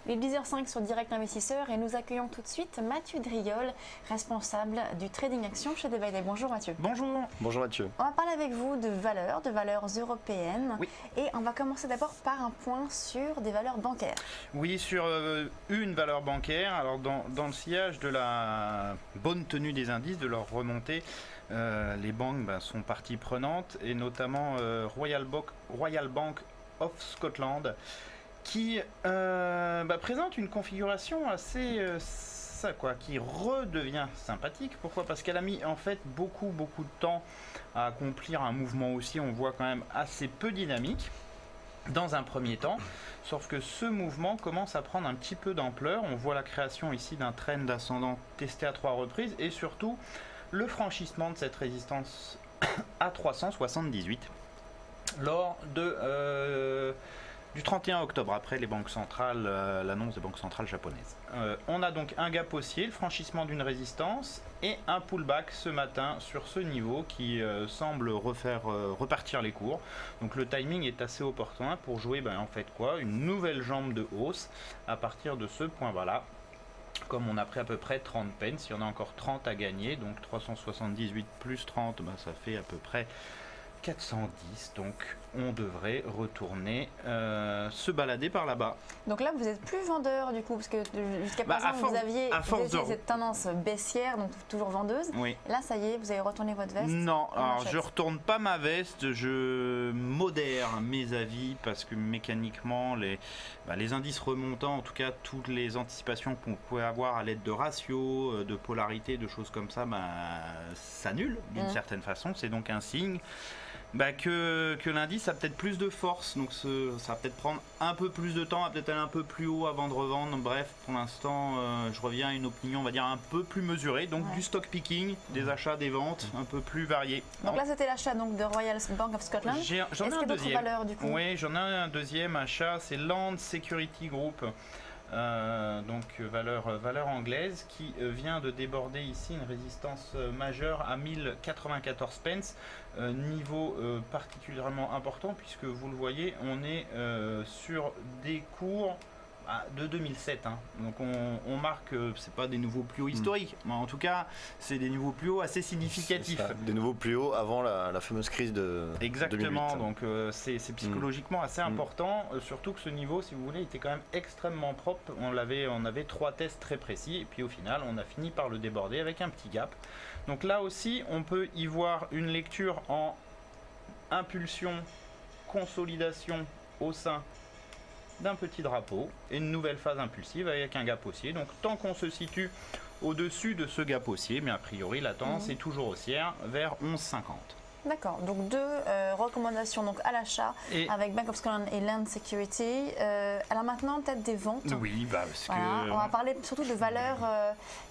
Il est 10h05 sur Direct Investisseur et nous accueillons tout de suite Mathieu Driol, responsable du trading action chez Devalue. Bonjour Mathieu. Bonjour. Bonjour Mathieu. On va parler avec vous de valeurs européennes. Oui. Et on va commencer d'abord par un point sur des valeurs bancaires. Oui, sur une valeur bancaire. Alors dans le sillage de la bonne tenue des indices, de leur remontée, les banques sont partie prenante et notamment Royal Bank of Scotland qui présente une configuration assez qui redevient sympathique. Pourquoi ? Parce qu'elle a mis en fait beaucoup de temps à accomplir un mouvement aussi, on voit quand même assez peu dynamique dans un premier temps, sauf que ce mouvement commence à prendre un petit peu d'ampleur. On voit la création ici d'un trend ascendant testé à 3 reprises et surtout le franchissement de cette résistance à 378 lors du 31 octobre, après les banques centrales, l'annonce des banques centrales japonaises. On a donc un gap haussier, le franchissement d'une résistance et un pullback ce matin sur ce niveau qui semble repartir les cours. Donc le timing est assez opportun pour jouer en fait une nouvelle jambe de hausse à partir de ce point-là. Comme on a pris à peu près 30 pence, il y en a encore 30 à gagner, donc 378 plus 30, ça fait à peu près 410, donc on devrait retourner se balader par là-bas. Donc là vous êtes plus vendeur du coup, parce que jusqu'à présent vous aviez cette tendance baissière, donc toujours vendeuse. Oui. Là ça y est, vous avez retourné votre veste. Non, alors je retourne pas ma veste, je modère mes avis parce que mécaniquement les indices remontants, en tout cas toutes les anticipations qu'on pouvait avoir à l'aide de ratios, de polarité, de choses comme ça, s'annulent d'une certaine façon. C'est donc un signe que l'indice a peut-être plus de force, donc ça va peut-être prendre un peu plus de temps, va peut-être aller un peu plus haut avant de revendre. Bref, pour l'instant, je reviens à une opinion, on va dire, un peu plus mesurée, donc du stock picking, des achats, des ventes, un peu plus variés. Donc là, c'était l'achat de Royal Bank of Scotland. J'en ai un deuxième. Valeurs, du coup. Oui, j'en ai un deuxième achat, c'est Land Security Group. Donc valeur anglaise qui vient de déborder ici une résistance majeure à 1094 pence, niveau particulièrement important puisque vous le voyez, on est sur des cours de 2007, donc on marque, c'est pas des nouveaux plus hauts historiques, mais en tout cas c'est des nouveaux plus hauts assez significatifs. Des nouveaux plus hauts avant la fameuse crise de Exactement, 2008. Donc c'est psychologiquement assez important, surtout que ce niveau, si vous voulez, était quand même extrêmement propre. On avait 3 tests très précis et puis au final on a fini par le déborder avec un petit gap. Donc là aussi on peut y voir une lecture en impulsion, consolidation au sein d'un petit drapeau et une nouvelle phase impulsive avec un gap haussier. Donc tant qu'on se situe au-dessus de ce gap haussier, mais a priori la tendance est toujours haussière vers 11,50. D'accord, donc 2 recommandations donc à l'achat avec Bank of Scotland et Land Security. Alors maintenant peut-être des ventes. Oui, parce que on va parler surtout de valeurs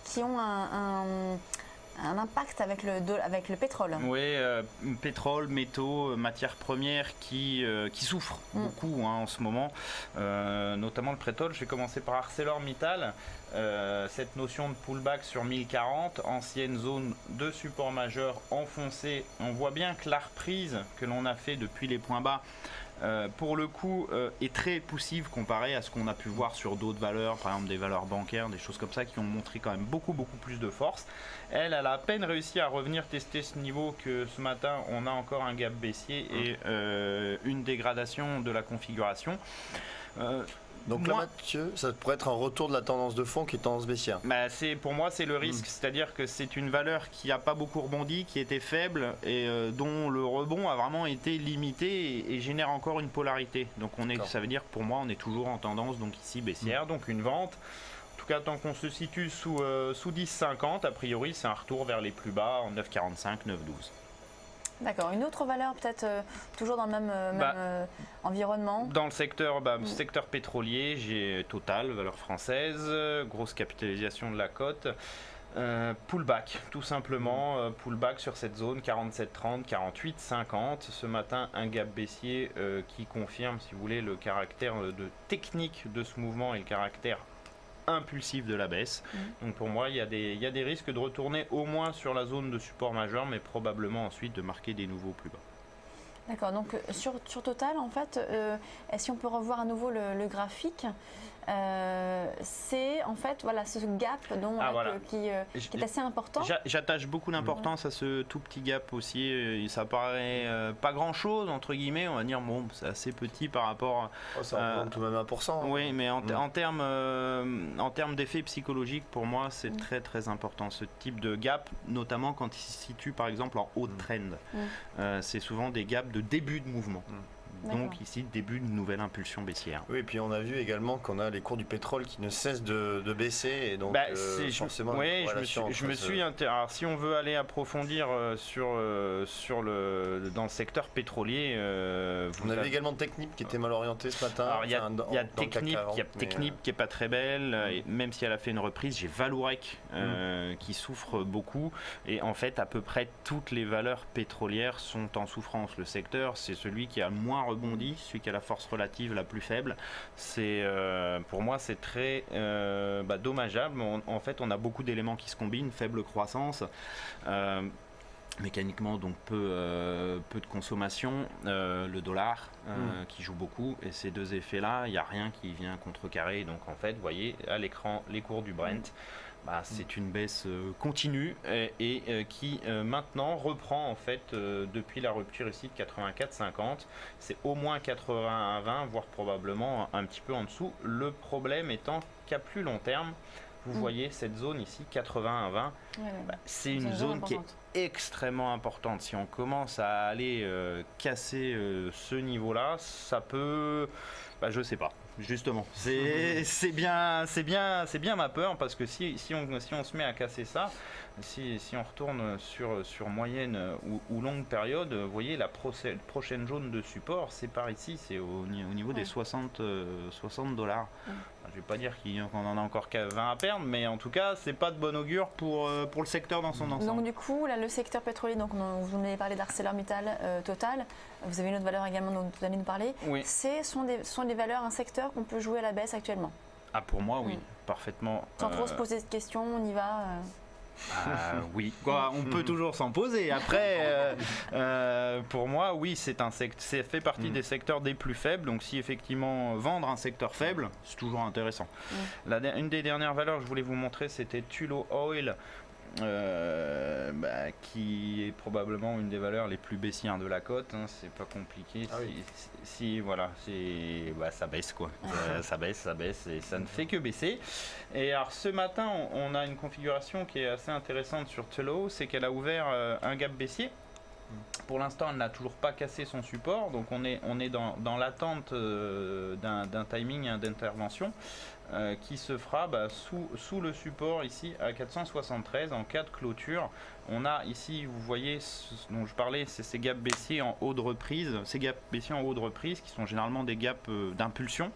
qui ont un impact avec le pétrole. Oui, pétrole, métaux, matières premières qui souffrent beaucoup en ce moment, notamment le pétrole. Je vais commencer par ArcelorMittal. Cette notion de pullback sur 1040, ancienne zone de support majeur enfoncée. On voit bien que la reprise que l'on a fait depuis les points bas, pour le coup, est très poussive comparée à ce qu'on a pu voir sur d'autres valeurs, par exemple des valeurs bancaires, des choses comme ça qui ont montré quand même beaucoup plus de force. Elle a à peine réussi à revenir tester ce niveau que ce matin on a encore un gap baissier et une dégradation de la configuration. Donc là, Mathieu, ça pourrait être un retour de la tendance de fond qui est tendance baissière. Pour moi, c'est le risque. C'est-à-dire que c'est une valeur qui n'a pas beaucoup rebondi, qui était faible et dont le rebond a vraiment été limité et génère encore une polarité. Donc ça veut dire que pour moi, on est toujours en tendance donc ici baissière, donc une vente. En tout cas, tant qu'on se situe sous 10,50, a priori, c'est un retour vers les plus bas en 9,45, 9,12. D'accord. Une autre valeur peut-être toujours dans le même environnement. Dans le secteur, secteur pétrolier, j'ai Total, valeur française, grosse capitalisation de la cote. Pullback, tout simplement, pullback sur cette zone 47,30, 48,50. Ce matin, un gap baissier qui confirme, si vous voulez, le caractère technique de ce mouvement et le caractère impulsif de la baisse. Donc pour moi, il y a des risques de retourner au moins sur la zone de support majeur, mais probablement ensuite de marquer des nouveaux plus bas. D'accord, donc sur Total, en fait, si on peut revoir à nouveau le graphique, c'est en fait voilà, ce gap qui est assez important. J'attache beaucoup d'importance à ce tout petit gap aussi. Ça paraît pas grand-chose, entre guillemets, on va dire, bon, c'est assez petit par rapport à... ça représente tout de même 1%. Oui, mais en termes d'effet psychologique, pour moi, c'est très très important, ce type de gap, notamment quand il se situe par exemple en haut de trend. C'est souvent des gaps de début de mouvement. Donc ici, début de nouvelle impulsion baissière. Oui, et puis on a vu également qu'on a les cours du pétrole qui ne cessent de baisser. Et donc, forcément, alors, si on veut aller approfondir dans le secteur pétrolier... on avait également Technip qui était mal orienté ce matin. Alors, il y a Technip qui n'est pas très belle, et même si elle a fait une reprise, j'ai Vallourec qui souffre beaucoup. Et en fait, à peu près toutes les valeurs pétrolières sont en souffrance. Le secteur, c'est celui qui a le moins rebondi, celui qui a la force relative la plus faible. Pour moi, c'est très dommageable. En fait, on a beaucoup d'éléments qui se combinent, faible croissance, mécaniquement donc peu de consommation, le dollar qui joue beaucoup, et ces deux effets-là, il n'y a rien qui vient contrecarrer. Donc en fait, vous voyez à l'écran les cours du Brent. C'est une baisse continue et qui maintenant reprend en fait depuis la rupture ici de 84,50. C'est au moins 81,20, voire probablement un petit peu en dessous. Le problème étant qu'à plus long terme, vous voyez cette zone ici, 81,20, c'est une zone qui est extrêmement importante. Si on commence à aller casser ce niveau-là, ça peut... je sais pas. Justement, c'est bien ma peur, parce que si on se met à casser ça, si on retourne sur moyenne ou longue période, vous voyez la prochaine zone de support, c'est par ici, c'est au niveau des 60 $. Je vais pas dire qu'on en a encore 20 à perdre, mais en tout cas, c'est pas de bon augure pour le secteur dans son ensemble. Donc du coup, là, le secteur pétrolier, donc vous m'avez parlé d'ArcelorMittal, Total, vous avez une autre valeur également dont vous allez nous parler. Oui. Sont des valeurs, un secteur qu'on peut jouer à la baisse actuellement? Pour moi, oui, parfaitement. Sans trop se poser de questions, on y va oui, on peut toujours s'en poser. Après, pour moi, oui, c'est fait partie des secteurs des plus faibles. Donc, si effectivement vendre un secteur faible, c'est toujours intéressant. Une des dernières valeurs que je voulais vous montrer, c'était Tullow Oil. Qui est probablement une des valeurs les plus baissières de la cote, c'est pas compliqué. Ça baisse quoi. Ça baisse et ça ne fait que baisser. Et alors ce matin, on a une configuration qui est assez intéressante sur Tullow, c'est qu'elle a ouvert un gap baissier. Pour l'instant, elle n'a toujours pas cassé son support, donc on est dans l'attente d'un timing d'intervention qui se fera sous le support ici à 473 en cas de clôture. On a ici, vous voyez ce dont je parlais, c'est ces gaps baissiers en haut de reprise, ces gaps baissiers en haut de reprise qui sont généralement des gaps d'impulsion.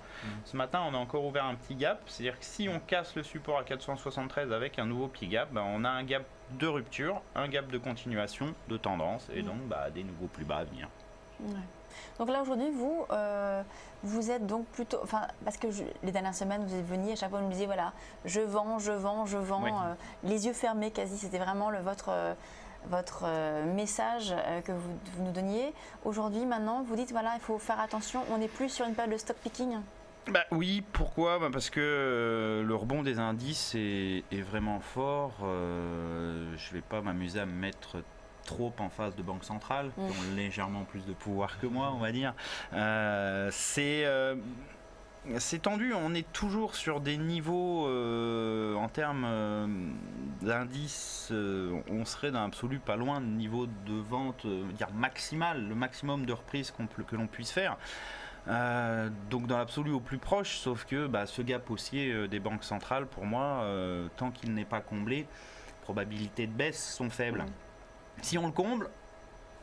Ce matin, on a encore ouvert un petit gap, c'est-à-dire que si on casse le support à 473 avec un nouveau petit gap, on a un gap de rupture, un gap de continuation, de tendance, et donc des nouveaux plus bas à venir. Donc là aujourd'hui, vous êtes donc plutôt, parce que les dernières semaines vous êtes venu à chaque fois vous me disiez voilà, je vends, les yeux fermés quasi, c'était vraiment votre message que vous nous donniez. Aujourd'hui, maintenant, vous dites voilà, il faut faire attention, on n'est plus sur une période de stock picking. Oui, pourquoi parce que le rebond des indices est vraiment fort. Je vais pas m'amuser à me mettre trop en face de banques centrales qui ont légèrement plus de pouvoir que moi, on va dire. C'est tendu, on est toujours sur des niveaux en termes d'indices, on serait dans l'absolu pas loin de niveau de vente maximal, le maximum de reprises que l'on puisse faire. Donc dans l'absolu au plus proche, sauf que ce gap haussier des banques centrales, pour moi, tant qu'il n'est pas comblé, probabilités de baisse sont faibles. Si on le comble,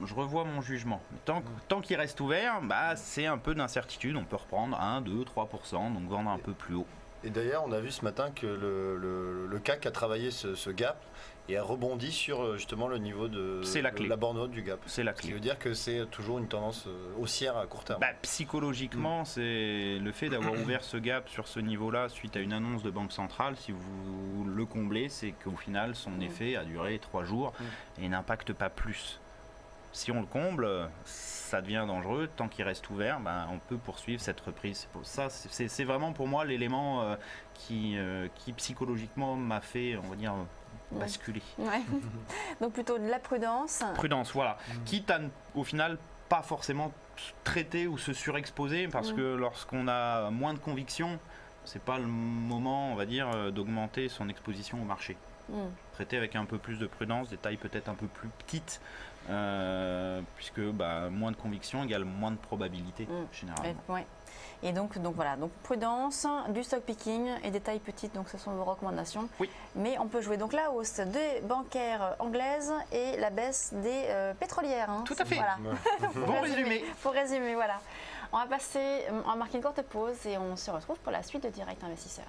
je revois mon jugement. Tant qu'il reste ouvert, c'est un peu d'incertitude. On peut reprendre 1, 2, 3%, donc vendre un peu plus haut. Et d'ailleurs, on a vu ce matin que le CAC a travaillé ce gap et a rebondi sur justement le niveau de la borne haute du gap. C'est la clé. Ce qui veut dire que c'est toujours une tendance haussière à court terme. Psychologiquement, c'est le fait d'avoir ouvert ce gap sur ce niveau-là suite à une annonce de banque centrale. Si vous le comblez, c'est qu'au final, son effet a duré 3 jours et n'impacte pas plus. Si on le comble, ça devient dangereux. Tant qu'il reste ouvert, on peut poursuivre cette reprise. C'est vraiment pour moi l'élément qui psychologiquement m'a fait, on va dire, basculer. Ouais. Donc plutôt de la prudence. Prudence, voilà. Quitte à, au final, pas forcément traiter ou se surexposer, parce que lorsqu'on a moins de conviction, c'est pas le moment, on va dire, d'augmenter son exposition au marché. Traiter avec un peu plus de prudence, des tailles peut-être un peu plus petites, puisque moins de conviction égale moins de probabilité généralement. Et donc voilà, donc prudence, du stock picking et des tailles petites, donc ce sont vos recommandations. Oui. Mais on peut jouer donc la hausse des bancaires anglaises et la baisse des pétrolières. Tout à fait. Voilà. Bon résumé. Pour résumer, voilà. On va marquer une courte pause et on se retrouve pour la suite de Direct Investisseur.